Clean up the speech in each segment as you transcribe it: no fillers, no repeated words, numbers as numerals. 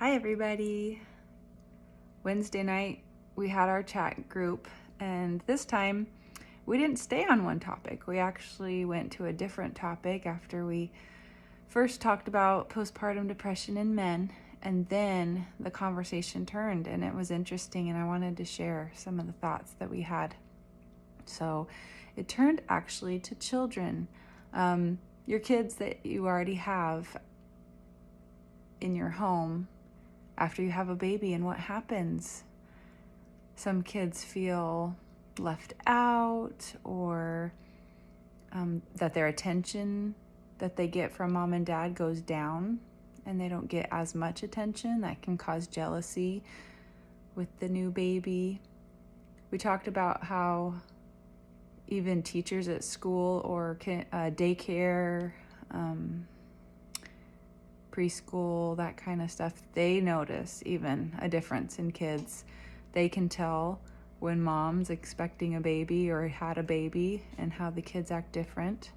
Hi everybody. Wednesday night we had our chat group, and this time we didn't stay on one topic. We actually went to a different topic after we first talked about postpartum depression in men, and then the conversation turned and it was interesting, and I wanted to share some of the thoughts that we had. So it turned actually to children, your kids that you already have in your home after you have a baby, and what happens. Some kids feel left out, or that their attention that they get from mom and dad goes down and they don't get as much attention. That can cause jealousy with the new baby. We talked about how even teachers at school or daycare, preschool, that kind of stuff, they notice even a difference in kids. They can tell when mom's expecting a baby or had a baby and how the kids act different.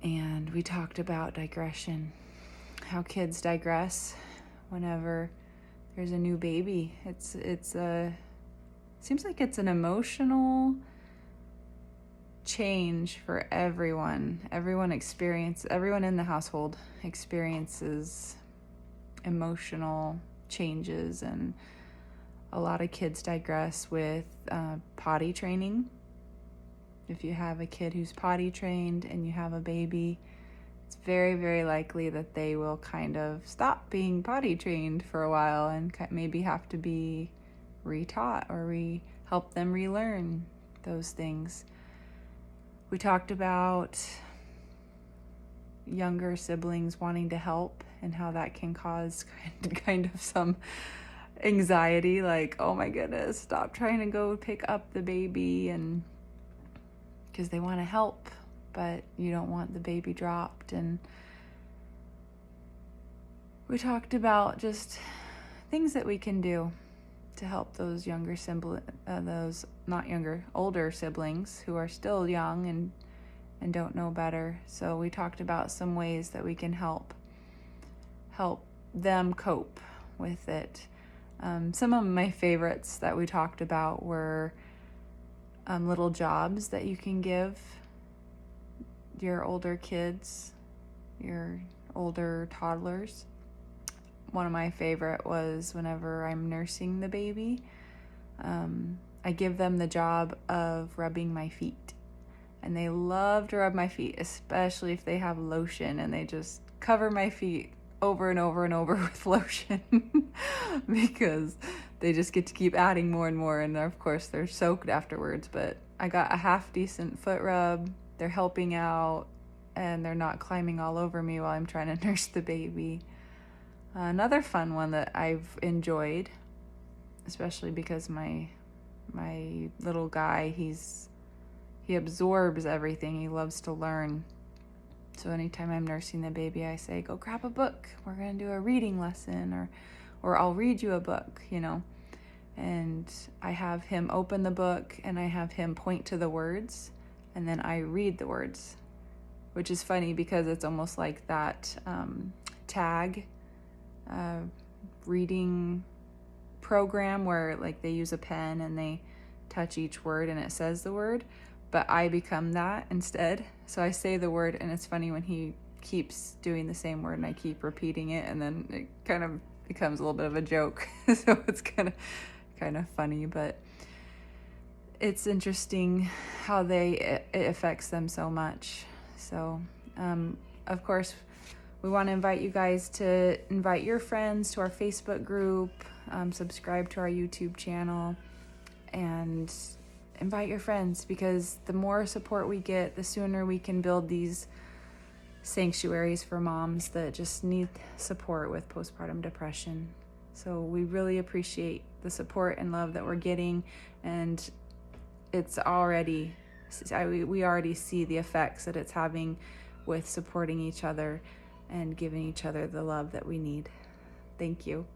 And we talked about digression, how kids digress whenever there's a new baby. It seems like it's an emotional change for everyone. Everyone in the household experiences emotional changes, and a lot of kids digress with potty training. If you have a kid who's potty trained and you have a baby, it's very, very likely that they will kind of stop being potty trained for a while and maybe have to be retaught or help them relearn those things. We talked about younger siblings wanting to help and how that can cause kind of some anxiety, like, oh my goodness, stop trying to go pick up the baby, and because they want to help, but you don't want the baby dropped. And we talked about just things that we can do to help those older siblings who are still young and don't know better. So we talked about some ways that we can help them cope with it. Some of my favorites that we talked about were little jobs that you can give your older kids, your older toddlers. One of my favorite was whenever I'm nursing the baby, I give them the job of rubbing my feet. And they love to rub my feet, especially if they have lotion, and they just cover my feet over and over and over with lotion because they just get to keep adding more and more, and of course they're soaked afterwards. But I got a half decent foot rub, they're helping out, and they're not climbing all over me while I'm trying to nurse the baby. Another fun one that I've enjoyed, especially because my little guy, he absorbs everything. He loves to learn. So anytime I'm nursing the baby, I say, go grab a book. We're going to do a reading lesson, or I'll read you a book, And I have him open the book, and I have him point to the words, and then I read the words, which is funny because it's almost like that tag reading program where like they use a pen and they touch each word and it says the word, but I become that instead. So I say the word, and it's funny when he keeps doing the same word and I keep repeating it, and then it kind of becomes a little bit of a joke. So it's kind of funny, but it's interesting how it affects them so much. So of course we want to invite you guys to invite your friends to our Facebook group, subscribe to our YouTube channel, and invite your friends, because the more support we get, the sooner we can build these sanctuaries for moms that just need support with postpartum depression. So we really appreciate the support and love that we're getting, and we already see the effects that it's having with supporting each other and giving each other the love that we need. Thank you.